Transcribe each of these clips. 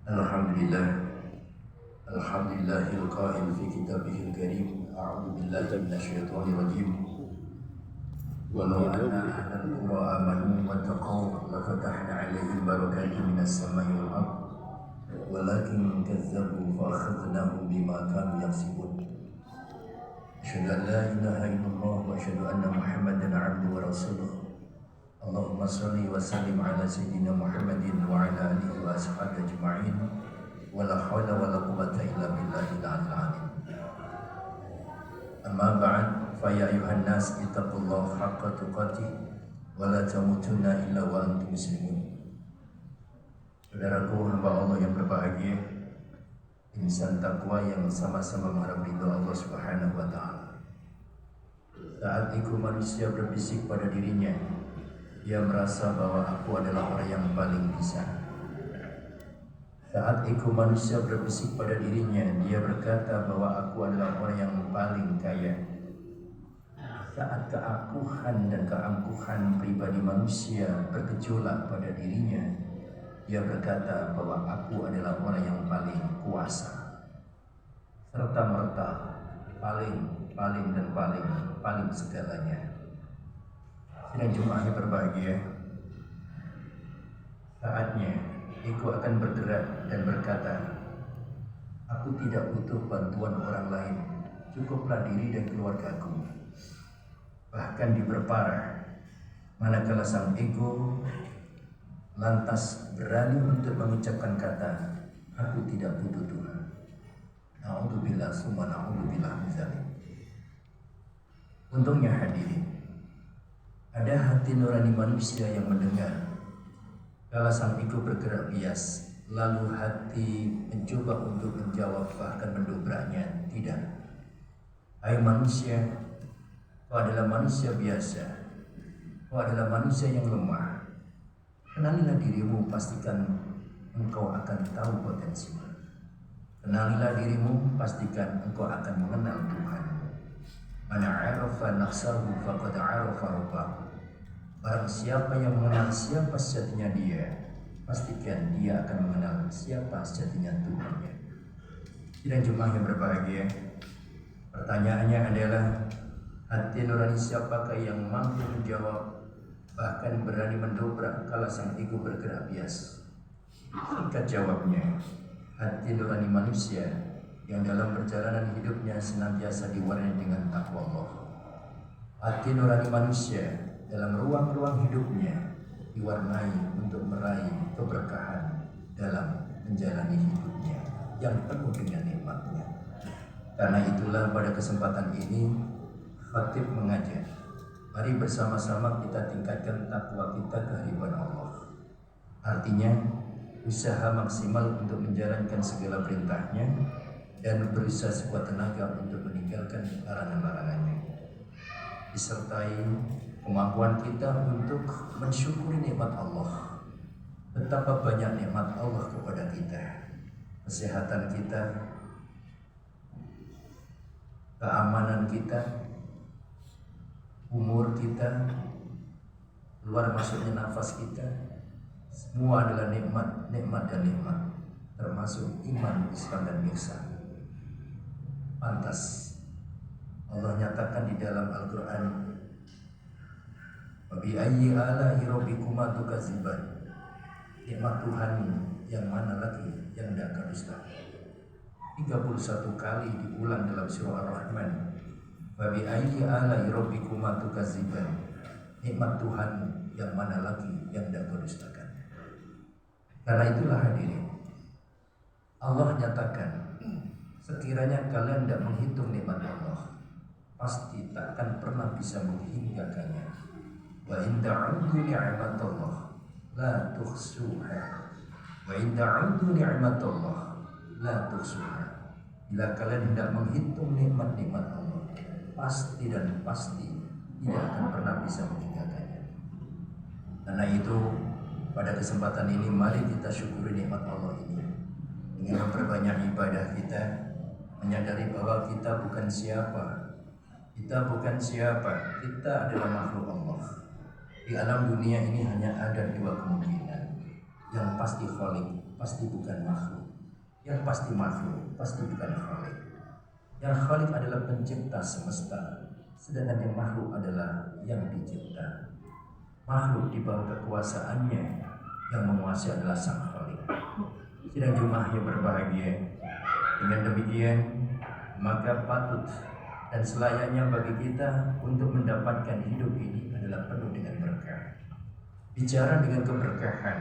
Alhamdulillah, Alhamdulillahil qail fi kitabihil karim. A'udzu billahi minasyaitonir rajim. Walau anna ahlal qura amanu wattaqaw lafatahna 'alaihim barakatin minas sama'i wal ardh walakin kazzabu fa akhadnahum bima kanu yaksibun. Asyhadu an la ilaha illallah wa asyhadu anna Muhammadan 'abduhu wa rasuluh. Allahumma salli wa sallim ala sayyidina Muhammadin wa ala alihi wa ashabihi ajma'in. Wala hawla wala quwwata illa billahil 'aliyyil 'azim. Amma ba'd, fa ya ayuhan nas ittaqullaha haqqa tuqatih wa la tamutunna illa wa antum muslimun. Saudaraku hamba Allah yang berbahagia, insan takwa yang sama-sama mengharap ridho Allah Subhanahu wa taala. Saat itu manusia berbisik pada dirinya, dia merasa bahwa aku adalah orang yang paling bisa. Saat itu manusia berbisik pada dirinya, dia berkata bahwa aku adalah orang yang paling kaya. Saat keakuhan dan keangkuhan pribadi manusia bergejolak pada dirinya, dia berkata bahwa aku adalah orang yang paling kuasa. Serta merta paling dan paling segalanya. Sidang Jumat yang berbahagia, saatnya aku akan bergerak dan berkata, aku tidak butuh bantuan orang lain, cukuplah diri dan keluargaku. Bahkan diperparah, manakala sang ego lantas berani untuk mengucapkan kata, aku tidak butuh Tuhan. Na'udzubillah summa na'udzubillah min dzalik. Untungnya hadirin, ada hati nurani manusia yang mendengar. Kala sang ego bergerak bias, lalu hati mencoba untuk menjawab bahkan mendobraknya. Tidak. Hai manusia, kau adalah manusia biasa. Kau adalah manusia yang lemah. Kenalilah dirimu, pastikan engkau akan tahu potensimu. Kenalilah dirimu, pastikan engkau akan mengenal Tuhan. Man 'arafa nafsahu faqad 'arafa rabbahu. Barang siapa yang mengenal siapa sejatinya dia, pastikan dia akan mengenal siapa sejatinya Tuhannya. Sidang Jumat yang berbahagia, pertanyaannya adalah, hati nurani siapakah yang mampu menjawab, bahkan berani mendobrak kala sang ego bergerak bias? Singkat jawabnya, hati nurani manusia yang dalam perjalanan hidupnya senantiasa diwarnai dengan takwa Allah. Hati nurani manusia dalam ruang-ruang hidupnya diwarnai untuk meraih keberkahan dalam menjalani hidupnya yang penuh dengan nikmatnya. Karena itulah pada kesempatan ini khatib mengajak, mari bersama-sama kita tingkatkan takwa kita kehadiran Allah. Artinya usaha maksimal untuk menjalankan segala perintahnya dan berusaha sekuat tenaga untuk meninggalkan larangan-larangannya, disertai kemampuan kita untuk mensyukuri nikmat Allah. Betapa banyak nikmat Allah kepada kita. Kesehatan kita, keamanan kita, umur kita, keluar masuknya nafas kita, semua adalah nikmat dan nikmat, termasuk iman, Islam dan ihsan. Pantas Allah nyatakan di dalam Al-Quran, wa bi ayyi ala'i rabbikuma tukadziban. Nikmat Tuhan yang mana lagi yang tidak akan dusta. 31 kali diulang dalam surah Ar-Rahman. Wa bi ayyi ala'i rabbikuma tukadziban. Nikmat Tuhan yang mana lagi yang tidak berdustakan. Karena itulah hadirin, Allah nyatakan, sekiranya kalian tidak menghitung nikmat Allah, pasti tak akan pernah bisa menghinggakannya. Wa in ta'uddu ni'matallah la tuhsuha. Wa in ta'uddu ni'matallah la tuhsuha. Bila kalian hendak menghitung nikmat-nikmat Allah, pasti tidak akan pernah bisa menghinggakannya. Karena itu pada kesempatan ini mari kita syukuri nikmat Allah ini dengan memperbanyak ibadah kita, menyadari bahwa kita bukan siapa. Kita adalah makhluk Allah. Di alam dunia ini hanya ada dua kemungkinan. yang pasti khalik, pasti bukan makhluk. Yang pasti makhluk, pasti bukan khalik. Yang khalik adalah pencipta semesta, sedangkan yang makhluk adalah yang dicipta. Makhluk di bawah kekuasaannya, yang menguasai adalah sang khalik. Sidang Jumat yang berbahagia, dengan demikian maka patut dan selayaknya bagi kita untuk mendapatkan hidup ini adalah penuh dengan berkah. Bicara dengan keberkahan,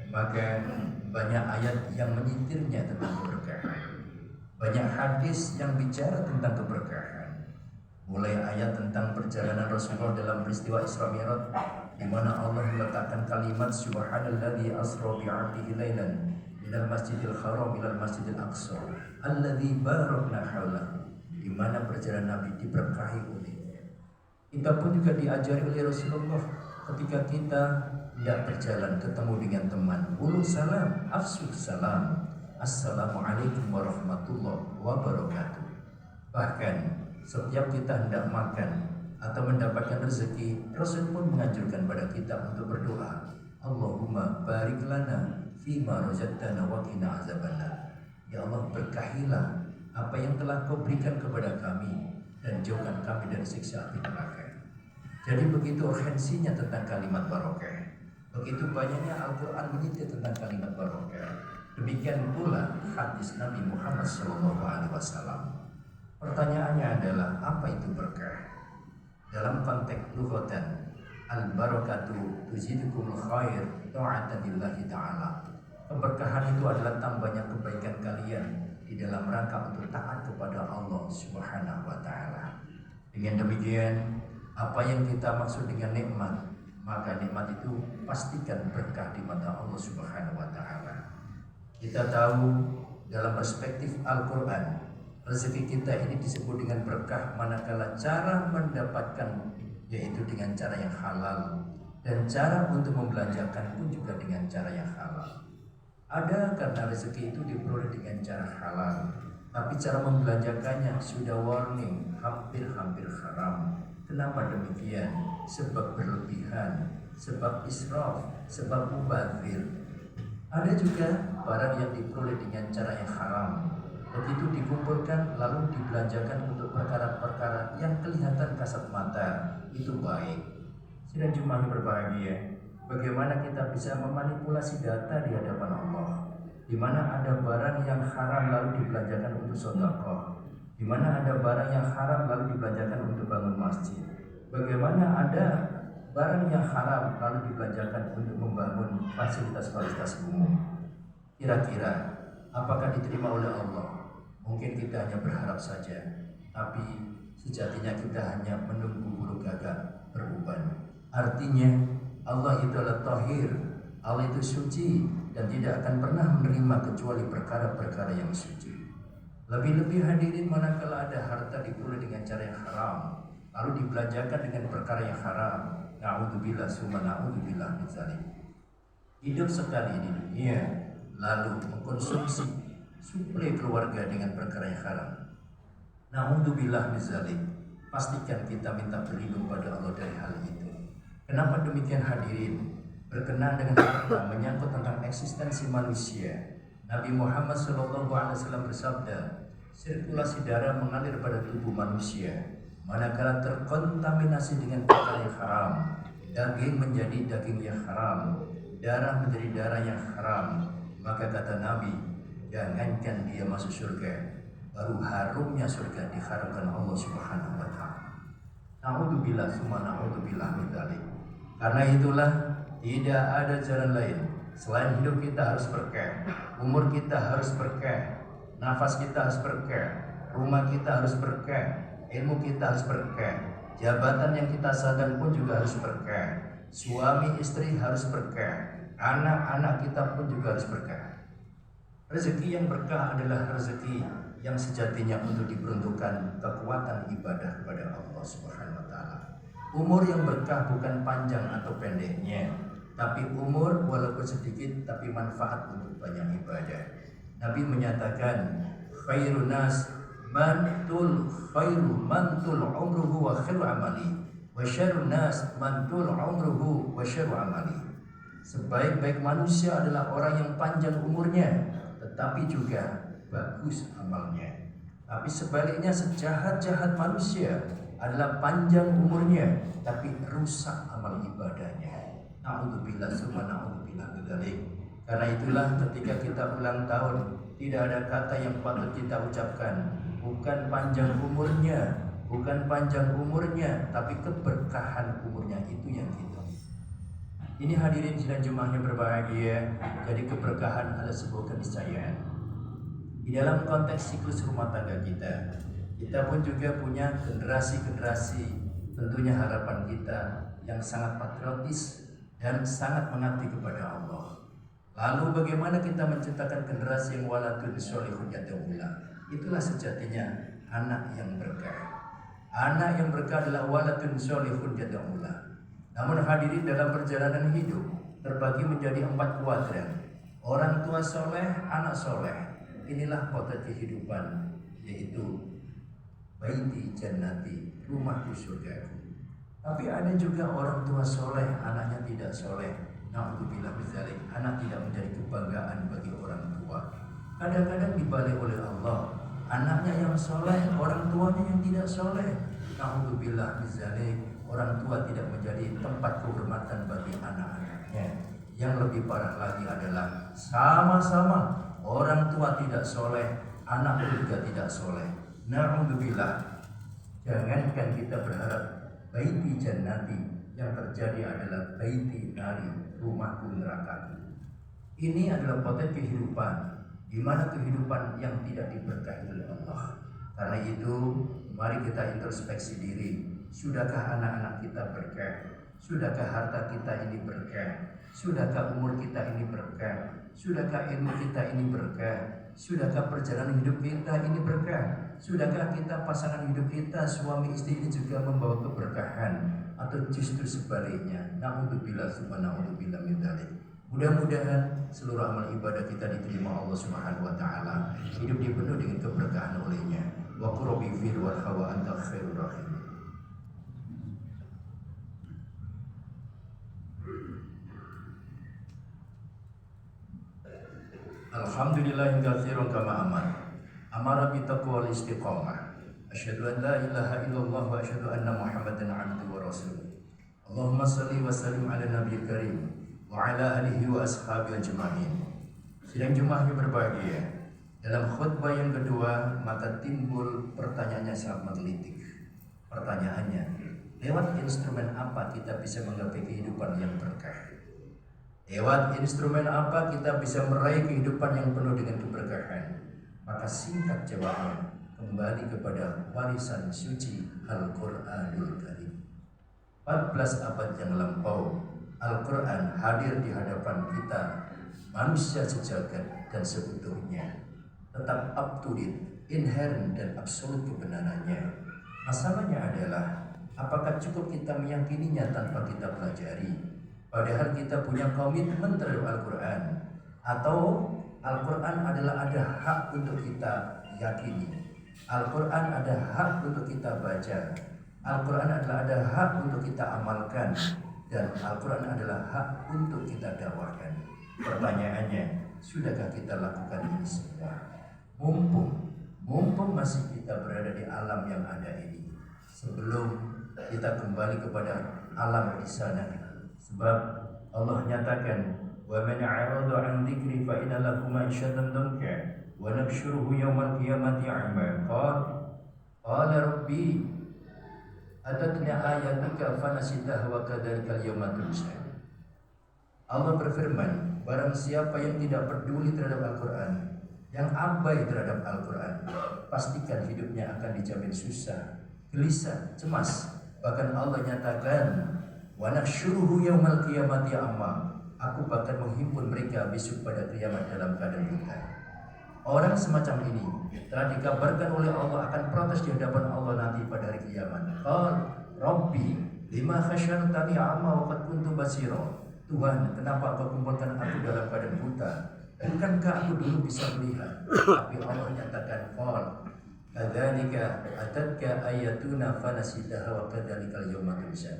maka banyak ayat yang menyitirnya tentang keberkahan. Banyak hadis yang bicara tentang keberkahan. Mulai ayat tentang perjalanan Rasulullah dalam peristiwa Isra Mi'raj, di mana Allah meletakkan kalimat subhanalladzi asra bi 'abdihi lailan minal masjidil haram ilal masjidil aqsa alladzi barakna haulahu, di mana perjalanan Nabi diberkahi olehnya. Kita pun juga diajari oleh Rasulullah ketika kita tidak berjalan ketemu dengan teman, ulu salam, afsus salam, assalamualaikum warahmatullahi wabarakatuh. Bahkan setiap kita hendak makan atau mendapatkan rezeki, Rasul pun menganjurkan pada kita untuk berdoa, Allahumma barik lana fima razaqtana wa qina azabannar. Ya Allah, berkahilah apa yang telah Kau berikan kepada kami dan jauhkan kami dari siksa api neraka. Jadi begitu urgensinya tentang kalimat barokah, begitu banyaknya Al-Quran menyitir tentang kalimat barokah. Demikian pula hadis Nabi Muhammad SAW. Pertanyaannya adalah, apa itu berkah? Dalam konteks lughatan, al-barakatu tuzidukumul khair ta'atan lillahi ta'ala. Keberkahan itu adalah tambahnya kebaikan kalian di dalam rangka untuk taat kepada Allah Subhanahu wa taala. Dengan demikian, apa yang kita maksud dengan nikmat, maka nikmat itu pastikan berkah di mata Allah Subhanahu wa taala. Kita tahu dalam perspektif Al-Qur'an, rezeki kita ini disebut dengan berkah manakala cara mendapatkan yaitu dengan cara yang halal, dan cara untuk membelanjakan pun juga dengan cara yang halal. Ada karena rezeki itu diperoleh dengan cara halal, tapi cara membelanjakannya sudah warning, hampir-hampir haram. Kenapa demikian? Sebab berlebihan, sebab israf, sebab mubadzir. Ada juga barang yang diperoleh dengan cara yang haram, begitu dikumpulkan lalu dibelanjakan untuk perkara-perkara yang kelihatan kasat mata, itu baik. Sidang Jumat berbahagia, bagaimana kita bisa memanipulasi data di hadapan Allah, di mana ada barang yang haram lalu dibelanjakan untuk sedekah, di mana ada barang yang haram lalu dibelanjakan untuk bangun masjid. Bagaimana ada barang yang haram lalu dibelanjakan untuk membangun fasilitas-fasilitas umum. Kira-kira apakah diterima oleh Allah? Mungkin kita hanya berharap saja, tapi sejatinya kita hanya menunggu bulu gagak beruban. Artinya Allah itu adalah Tahir, Allah itu suci dan tidak akan pernah menerima kecuali perkara-perkara yang suci. Lebih-lebih hadirin, manakala ada harta diperoleh dengan cara yang haram lalu dibelanjakan dengan perkara yang haram, na'udzubillah summa na'udzubillah min dzalik. Hidup sekali di dunia lalu mengkonsumsi suplai keluarga dengan perkara yang haram, na'udzubillah min dzalik. Pastikan kita minta berlindung pada Allah dari hal itu. Kenapa demikian hadirin? Berkenaan dengan harta menyangkut tentang eksistensi manusia. Nabi Muhammad SAW bersabda, sirkulasi darah mengalir pada tubuh manusia. Manakala terkontaminasi dengan perkara yang haram, daging menjadi daging yang haram, darah menjadi darah yang haram, maka kata Nabi, jangankan dia masuk surga, baru harumnya surga diharamkan Allah Subhanahu wa taala. Na'udzubillah summa na'udzubillah min dzalik. Karena itulah tidak ada jalan lain selain hidup kita harus berkah, umur kita harus berkah, nafas kita harus berkah, rumah kita harus berkah, ilmu kita harus berkah, jabatan yang kita sadar pun juga harus berkah, suami istri harus berkah, anak-anak kita pun juga harus berkah. Rezeki yang berkah adalah rezeki yang sejatinya untuk diperuntukkan kekuatan ibadah kepada Allah Subhanahu wa taala. Umur yang berkah bukan panjang atau pendeknya, tapi umur walaupun sedikit tapi manfaat untuk banyak ibadah. Nabi menyatakan, khairun nas mantul umruhu wa khairu amali wa syarrun nas mantul umruhu wa syarru amali. Sebaik-baik manusia adalah orang yang panjang umurnya, tetapi juga bagus amalnya. Tapi sebaliknya sejahat-jahat manusia adalah panjang umurnya, tapi rusak amal ibadahnya. Na'udzubillah summa na'udzubillah bidzalik. Karena itulah ketika kita ulang tahun, tidak ada kata yang patut kita ucapkan. Bukan panjang umurnya, tapi keberkahan umurnya itu yang kita. Ini hadirin sidang Jumat yang berbahagia. Jadi keberkahan adalah sebuah keniscayaan. Di dalam konteks siklus rumah tangga kita pun juga punya generasi-generasi, tentunya harapan kita yang sangat patriotis dan sangat mengabdi kepada Allah. Lalu bagaimana kita menciptakan generasi yang waladun sholihun yad'ulah? Itulah sejatinya anak yang berkah. Anak yang berkah adalah waladun sholihun yad'ulah. Namun hadirin, dalam perjalanan hidup terbagi menjadi 4 kuadran. Orang tua soleh, anak soleh. Inilah potret kehidupan, yaitu baiti jannati, rumahku surgaku. Tapi ada juga orang tua soleh, anaknya tidak soleh. Na'udzubillah bidzalik, anak tidak menjadi kebanggaan bagi orang tua. Kadang-kadang dibalik oleh Allah, anaknya yang soleh, orang tuanya yang tidak soleh. Na'udzubillah bidzalik, orang tua tidak menjadi tempat kehormatan bagi anak-anaknya. Yang lebih parah lagi adalah sama-sama orang tua tidak soleh, anak juga tidak soleh. Na'udzubillah. Jangankan kita berharap baiti jannati, yang terjadi adalah baiti nari, rumahku nerakaku. Ini adalah potret kehidupan, di mana kehidupan yang tidak diberkahi oleh Allah. Karena itu, mari kita introspeksi diri. Sudahkah anak-anak kita berkah? Sudahkah harta kita ini berkah? Sudahkah umur kita ini berkah? Sudahkah ilmu kita ini berkah? Sudahkah perjalanan hidup kita ini berkah? Sudahkah kita pasangan hidup kita, suami istri ini juga membawa keberkahan? Atau justru sebaliknya? Na'udzubillah summa na'udzubillah min dzalik. Mudah-mudahan seluruh amal ibadah kita diterima Allah Subhanahu wa taala. Hidup dipenuhi dengan keberkahan olehnya. Wa qur rabbi fir warhamhu wa anta khairur rahimin. Alhamdulillah katsiran kama amara bi taqwal istiqamah. Asyhadu an la ilaha illallah wa asyhadu anna Muhammadan abduhu wa rasuluh. Allahumma shalli wa sallim ala nabiyil karim wa ala alihi wa ashabihi ajma'in. Sidang Jumat yang berbahagia. Dalam khutbah yang kedua, maka timbul pertanyaannya sangat menggelitik. Pertanyaannya, lewat instrumen apa kita bisa menggapai kehidupan yang berkah? Lewat instrumen apa kita bisa meraih kehidupan yang penuh dengan keberkahan? Maka singkat jawabnya, kembali kepada warisan suci Al-Quranul Karim. 14 abad yang lampau, Al-Quran hadir di hadapan kita, manusia sejagat dan seutuhnya, tetap up to date, inherent dan absolut kebenarannya. Masalahnya adalah, apakah cukup kita meyakininya tanpa kita pelajari? Padahal kita punya komitmen terhadap Al-Quran. Atau Al-Quran adalah ada hak untuk kita yakini. Al-Quran ada hak untuk kita baca. Al-Quran adalah ada hak untuk kita amalkan. Dan Al-Quran adalah hak untuk kita dakwahkan. Pertanyaannya, sudahkah kita lakukan ini semua? Mumpung masih kita berada di alam yang ada ini, sebelum kita kembali kepada alam di sana. Sebab Allah nyatakan, wa man a'rada 'an dzikri fa inna lahu ma'isyatan dhanka wa nahsyuruhu yaumal qiyamati 'ama. Qala rabbi atatni ayatuka fa nasitaha wa kadzalikal yauma tunsa. Allah berfirman, barang siapa yang tidak peduli terhadap Al-Quran, yang abai terhadap Al-Quran, pastikan hidupnya akan dijamin susah, gelisah, cemas. Bahkan Allah nyatakan, wa nahsyuruhu yaumal qiyamati amma. Aku bahkan menghimpun mereka besok pada kiamat dalam keadaan buta. Orang semacam ini telah dikabarkan oleh Allah akan protes di hadapan Allah nanti pada hari kiamat. Rabbi lima khasyantani amma wa qad kuntu basira. Tuhan, kenapa Engkau kumpulkan aku dalam keadaan buta? Bukankah aku dulu bisa melihat? Tapi Allah nyatakan, kadzalika atatka ayatuna fanasitaha wa kadzalikal yauma tunsa.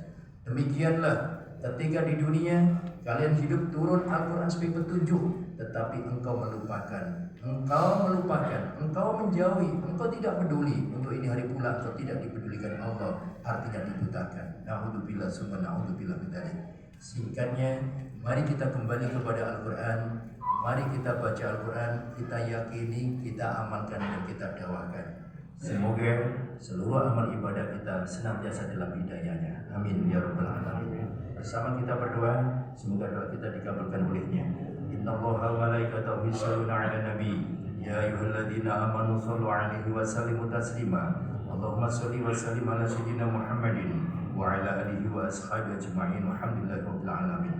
Demikianlah Ketika di dunia kalian hidup turun Al-Quran sebagai petunjuk, tetapi engkau melupakan, engkau menjauhi, engkau tidak peduli. Untuk ini hari pula engkau tidak dipedulikan Allah, artinya dibutakan. Na'udzubillah summa na'udzubillah min dzalik. Singkatnya, mari kita kembali kepada Al-Quran. Mari kita baca Al-Quran, kita yakini, kita amalkan dan kita dakwakan. Semoga seluruh amal ibadah kita senantiasa dalam hidayahnya. Amin ya rabbal alamin. Bersama kita berdoa, semoga doa kita dikabulkan olehnya. Innallaha wa malaikatahu yusholluna 'alan nabi. Ya ayyuhalladzina amanu shallu 'alaihi wa sallimu taslima. Allahumma shalli wa sallim ala sayyidina Muhammadin wa ala alihi wa ashabihi ajma'in. Walhamdulillahi rabbil alamin.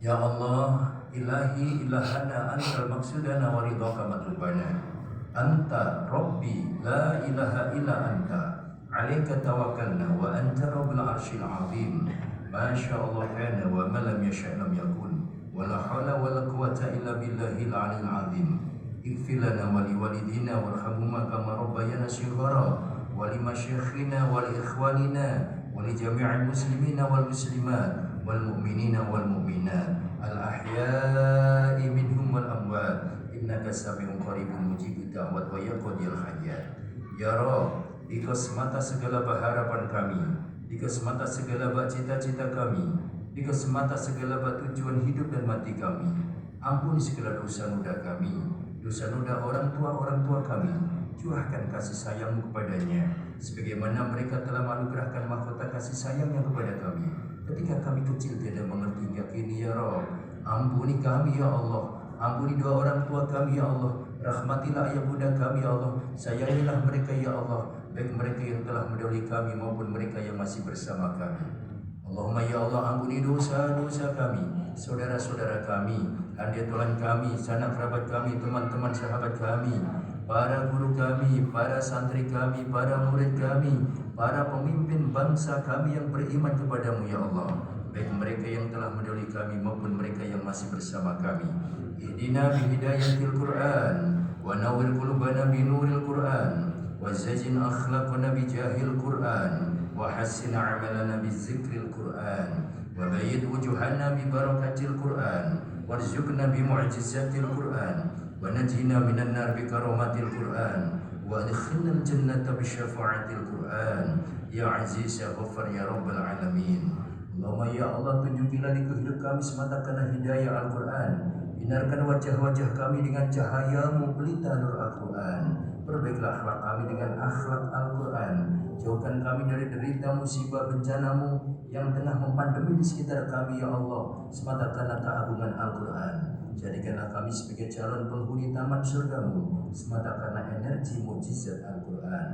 Ya Allah, ilahi ilahana antal maksudana wa ridhaka matlubana. Anta Rabbi la ilaha illa anta, alaika tawakkalna wa anta rabbul arsyil azim. Masya Allah kana wa ma lam yasha' lam yakun. Wa la hawla wa la quwwata illa billahil 'aliyyil azim. Ighfir lana wa liwalidina warhamhuma kama rabbayana shighara, wa limasyayikhina wal ikhwanina wa li jami'il muslimina wal muslimat wal mu'minina wal mu'minat al ahya'i minhum wal amwat. Innaka sami'un qaribun mujibud da'wat wa yaqdil hajat. Ya Rabb, Dikau semata segala harapan kami, Dikau semata segala cita-cita kami, Dikau semata segala tujuan hidup dan mati kami. Ampuni segala dosa noda kami, dosa noda orang tua kami. Curahkan kasih sayang-Mu kepadanya, sebagaimana mereka telah menganugerahkan mahkota kasih sayang-Nya kepada kami ketika kami kecil tiada mengerti hingga kini. Ya Rabb, ampuni kami ya Allah. Ampuni doa orang tua kami ya Allah. Rahmatilah ayah bunda kami ya Allah. Sayangilah mereka ya Allah, baik mereka yang telah mendahului kami maupun mereka yang masih bersama kami. Allahumma ya Allah, ampuni dosa-dosa kami, saudara-saudara kami, handiatulan kami, sanak kerabat kami, teman-teman sahabat kami, para guru kami, para santri kami, para murid kami, para pemimpin bangsa kami yang beriman kepadamu ya Allah, baik mereka yang telah mendahului kami maupun mereka yang masih bersama kami. Ihdina bihidayatil Qur'an wa nawwir qulubana binuril Qur'an wa zayyin akhlaqana bijahil Qur'an wa hassin a'malana bizikril Qur'an wa bayyid wujuhana bibarakatil Qur'an warzuqna bimu'jizatil Qur'an wa najina minan nar bikaramatil Qur'an wa adkhilnal jannata bisyafa'atil Qur'an ya aziz ya ghaffar ya rabbal alamin. Allahumma ya Allah, tunjukilah di kehidupan kami semata karena hidayah Al-Quran. Binarkan wajah-wajah kami dengan cahaya-Mu pelita nur Al-Quran. Perbaikilah akhlak kami dengan akhlak Al-Quran. Jauhkan kami dari derita musibah bencana-Mu yang tengah mempandemi di sekitar kami ya Allah, semata karena keagungan Al-Quran. Jadikanlah kami sebagai calon penghuni taman surga-Mu semata karena energi mukjizat Al-Quran.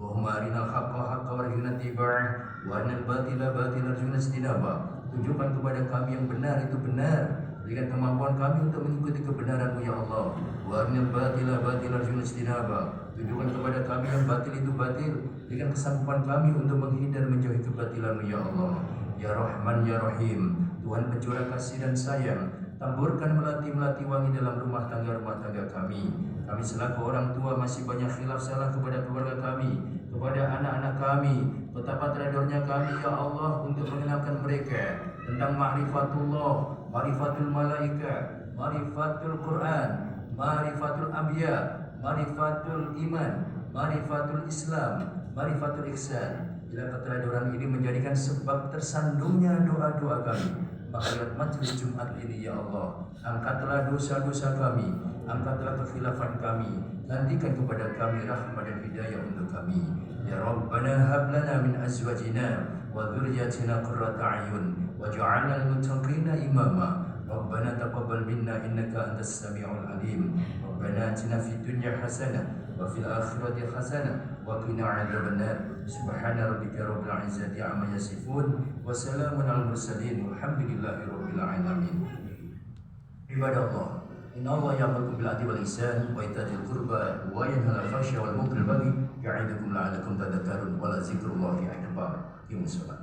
Allahumma arinal haqqa haqqa warzuqna ittiba'ah wa arinal batila batila warzuqna ijtinabah. Tunjukkan kepada kami yang benar itu benar, berikan kemampuan kami untuk mengikuti kebenaran-Mu ya Allah. Wa arinal batila batila warzuqna ijtinabah. Tunjukkan kepada kami yang batil itu batil, berikan kesanggupan kami untuk menghindar menjauhi kebatilan-Mu ya Allah. Ya Rahman ya Rahim, Tuhan pencurah kasih dan sayang, taburkan melati-melati wangi dalam rumah tangga kami. Kami selaku orang tua masih banyak khilaf salah kepada keluarga kami, kepada anak-anak kami. Betapa teradornya kami ya Allah untuk mengenalkan mereka tentang ma'rifatullah, ma'rifatul malaika, ma'rifatul Quran, ma'rifatul anbiya, ma'rifatul iman, ma'rifatul Islam, ma'rifatul ihsan. Bila keteladoran ini menjadikan sebab tersandungnya doa-doa kami, maka lewat majelis Jumat ini ya Allah, angkatlah dosa-dosa kami, angkatlah kekhilafan kami, gantikan kepada kami rahmat dan hidayah untuk kami. Ya Rabbana hab lana min azwajina wa dhurriyyatina qurrata a'yun waj'alna lil muttaqina imama. Rabbana taqabbal minna innaka antas samiul alim. Rabbana atina fid dunya hasanah wa fil akhirati hasanah wa qina 'adzabannar. Subhana rabbika rabbil izzati 'amma yasifun wa salamun 'alal mursalin walhamdulillahi rabbil alamin. Ibadallah, inna Allah ya'muru bil 'adli wal ihsan wa itaa'il qurba wa yanha 'anil fahsya'i wal munkari wal baghi ya'idukum la'allakum tadhakkarun wa la dzikrullahi akbar. Qimus shalah.